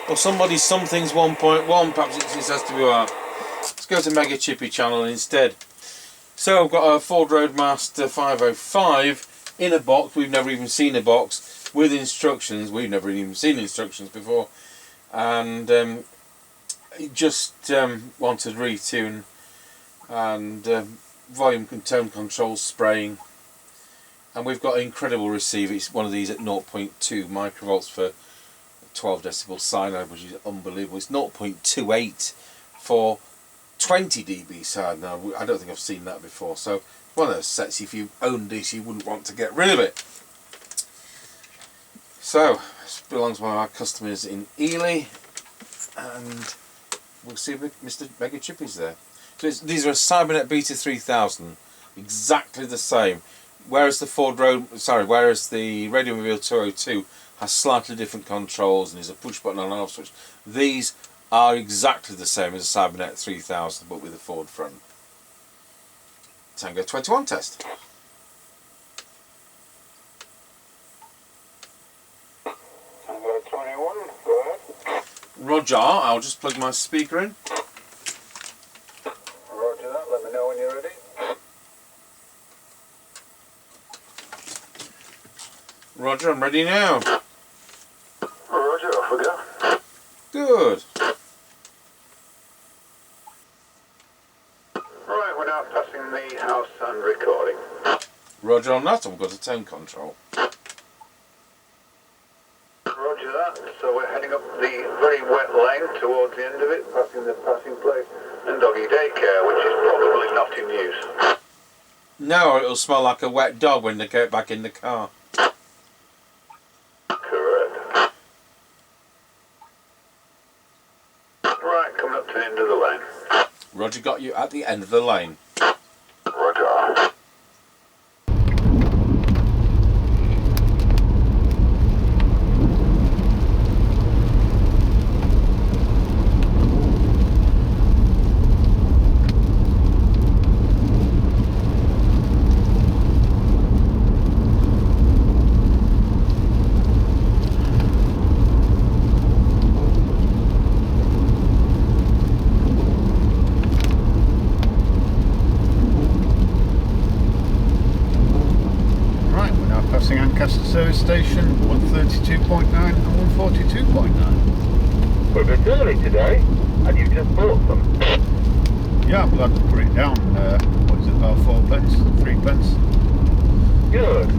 Or something's 1.1, perhaps it has to be our. Let's go to Mega Chippie channel instead. So I've got a Ford Roadmaster 505 in a box. We've never even seen a box with instructions. We've never even seen instructions before, and just wanted retune and volume and tone control spraying. And we've got an incredible receiver. It's one of these at 0.2 microvolts for 12 decibel SINAD, which is unbelievable. It's 0.28 for 20 dB SINAD. Now, I don't think I've seen that before. So one of those sets, if you owned this, you wouldn't want to get rid of it. So this belongs to one of our customers in Ely, and we'll see if Mr. Mega Chippie's there. So these are a Cybernet Beta 3000, exactly the same. Whereas the whereas the Radiomobile 202 has slightly different controls and is a push button on and off switch, these are exactly the same as a Cybernet 3000 but with a Ford front. Tango 21 test. Tango 21, go ahead. Roger, I'll just plug my speaker in. Roger that, let me know when you're ready. Roger, I'm ready now. Roger, off we go. Good. Right, we're now passing the house and recording. Roger on that, I've got a tone control. Roger that, so we're heading up the very wet lane towards the end of it, passing the passing place and doggy daycare, which is probably not in use. No, or it'll smell like a wet dog when they get back in the car. Correct. Right, coming up to the end of the lane. Roger got you at the end of the lane. Roger. Service station 132.9 and 142.9. We're a bit early today, and you've just bought them. Yeah, I'm glad to put it down. What is it, about 4 pence, 3 pence? Good.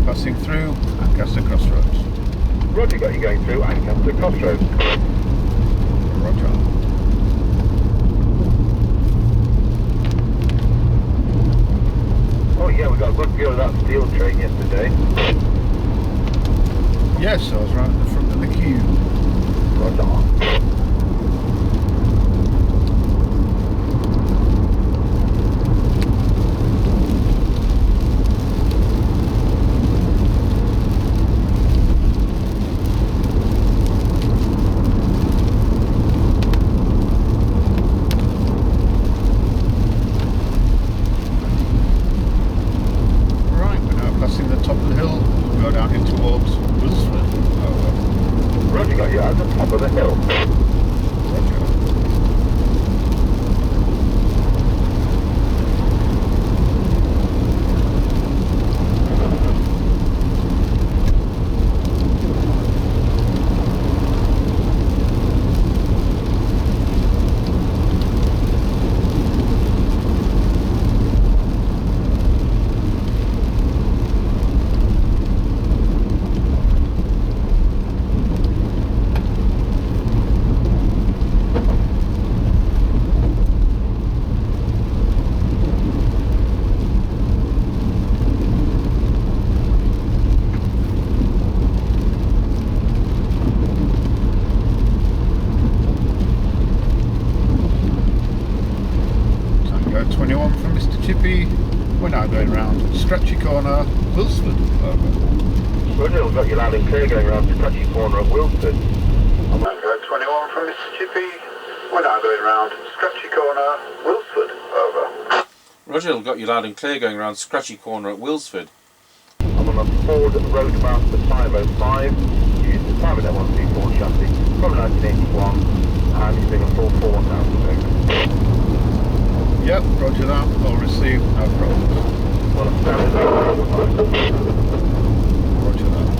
Passing through Ancaster Crossroads. Roger got you going through Ancaster Crossroads. Roger. Oh yeah, we got a good view of that steel train yesterday. Yes, I was right at the front of the queue. Roger. Roger got you at the top of the hill. around Stretchy Corner, Wilsford. Over. Roger, we've got you loud and clear going around Stretchy Corner at Wilsford. Tango 21 from Mr. Chippie. We're now going round Scratchy Corner, Wilsford. Over. Roger, got you loud and clear going around Scratchy Corner at Wilsford. I'm on a Ford Roadmaster 505, using the Cybernet 134 chassis from 1981, and it's doing a full 4,000 over. Yep, roger that. All received, no problems. Well, a standard Roger that.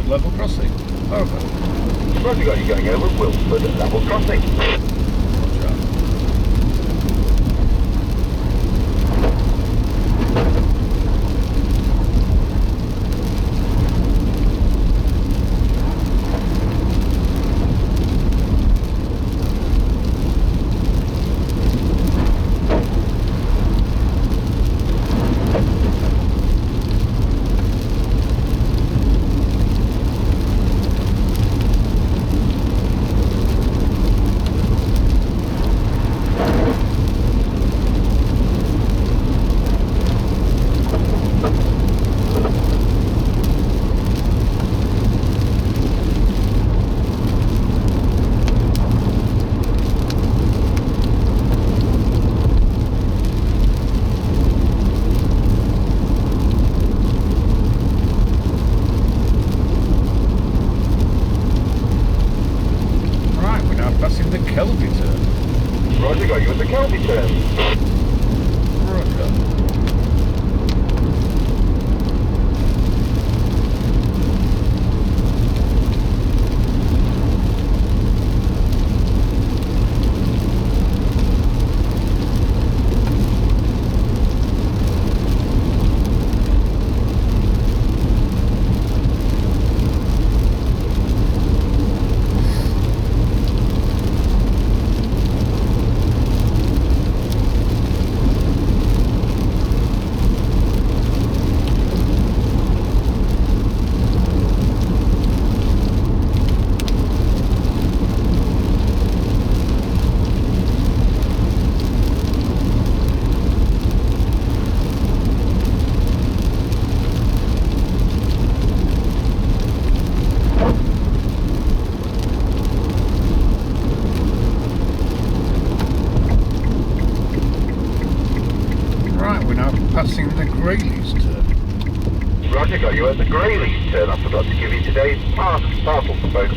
Level crossing. Over. Roger, got you going over Wilsford at level crossing. Roger. Passing the Kelby turn. Roger, got you at the Kelby turn. Roger. Passing the Grayleys turn. Roger, got you at the Grayleys turn. I forgot to give you today's parcel for both.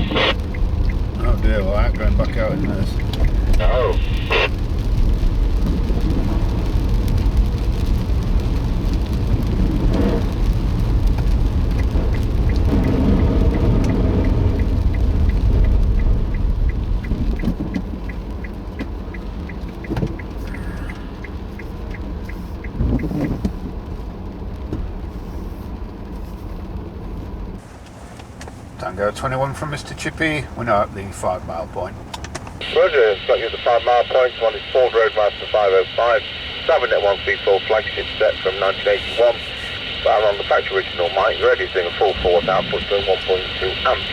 Oh dear, well I ain't going back out in this. No. Tango 21 from Mr. Chippie. We're now at the 5 mile point. Roger, got you at the 5 mile point. One is Ford Roadmaster 505. Cybernet 134 flagship set from 1981. But I'm on the factory original mic. Ready, doing a full force output doing 1.2 amps.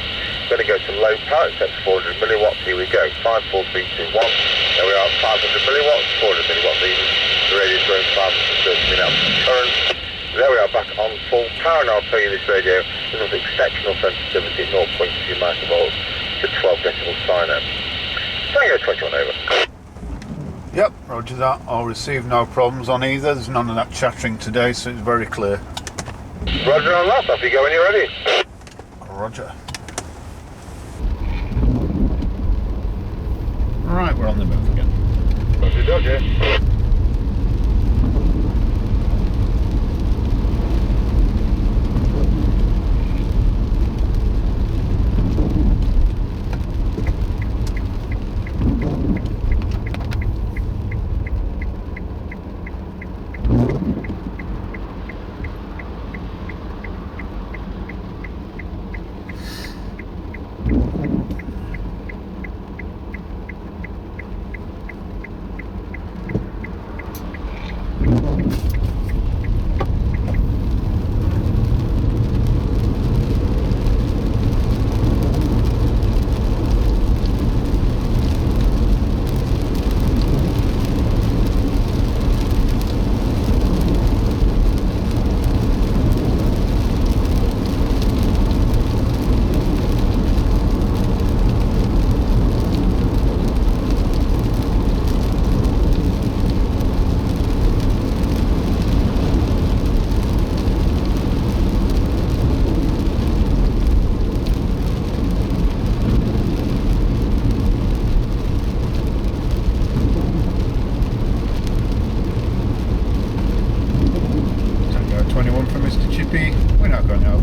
Going to go to low power, set to 400 milliwatts. Here we go. 5, 4, 3, 2, 1. There we are, 500 milliwatts, 400 milliwatts even. The radio is running 530 milliamps current. There we are, back on full power, and I'll tell you this radio has exceptional sensitivity, 0.2 microvolts to 12 decibel SINAD. Tango 21 over. Yep, roger that. I'll receive no problems on either. There's none of that chattering today, so it's very clear. Roger on that, off you go when you're ready. Roger. Right, we're on the move again. Roger, Dodger.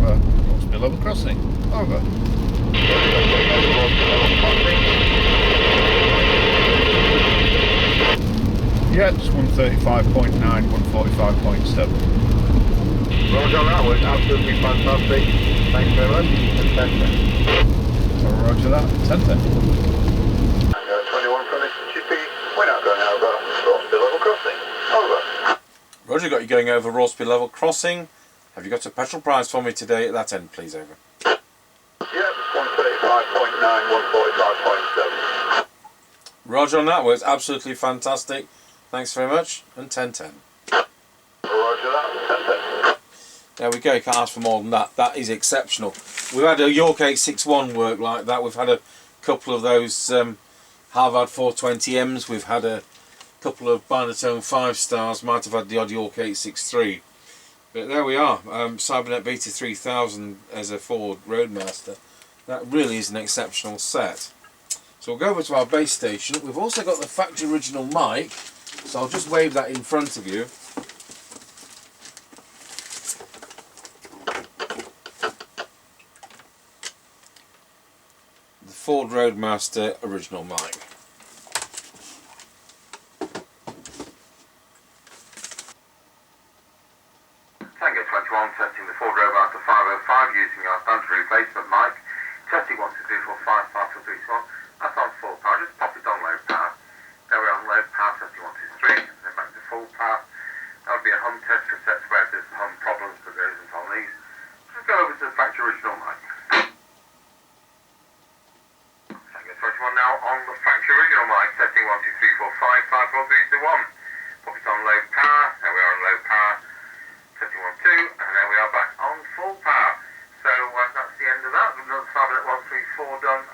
Over. Roadmaster level crossing. Over. Yeah, it's 135.9, 145.7. Roger on that, was absolutely fantastic. Thanks very much. Roger that. 10-10. 21 from Mr. Chippie. We're now going over Roadmaster level crossing. Over. Roger, got you going over Roadmaster level crossing. Have you got a petrol price for me today at that end, please? Over. Yep, 135.9, 145.7. Roger on that, was absolutely fantastic. Thanks very much, and 10-10. Roger that, 10-10. There we go, you can't ask for more than that. That is exceptional. We've had a York 861 work like that. We've had a couple of those Harvard 420Ms. We've had a couple of Binatone 5 stars. Might have had the odd York 863. But there we are. Cybernet Beta 3000 as a Ford Roadmaster. That really is an exceptional set. So we'll go over to our base station. We've also got the factory original mic. So I'll just wave that in front of you. The Ford Roadmaster original mic. Tango 21, testing the Ford Roadmaster 505 using our standard replacement mic. Testing 1, 2, 3, 4, 5, 5, 4, 3, 1. That's on full power. Just pop it on low power. There we're on low power, testing 1, 2, 3. And then back to full power. That would be a hum test for sets where there's hum problems, but there isn't on these. Just go over to the factory original mic. Tango 21 now on the factory original mic. Testing 1, 2, 3, 4, 5, 5, 4, 3, 2, 1. Pop it on low power. There we are on low power. Testing 1, 2. And then we are back on full power. So that's the end of that. We've done Cybernet 134 done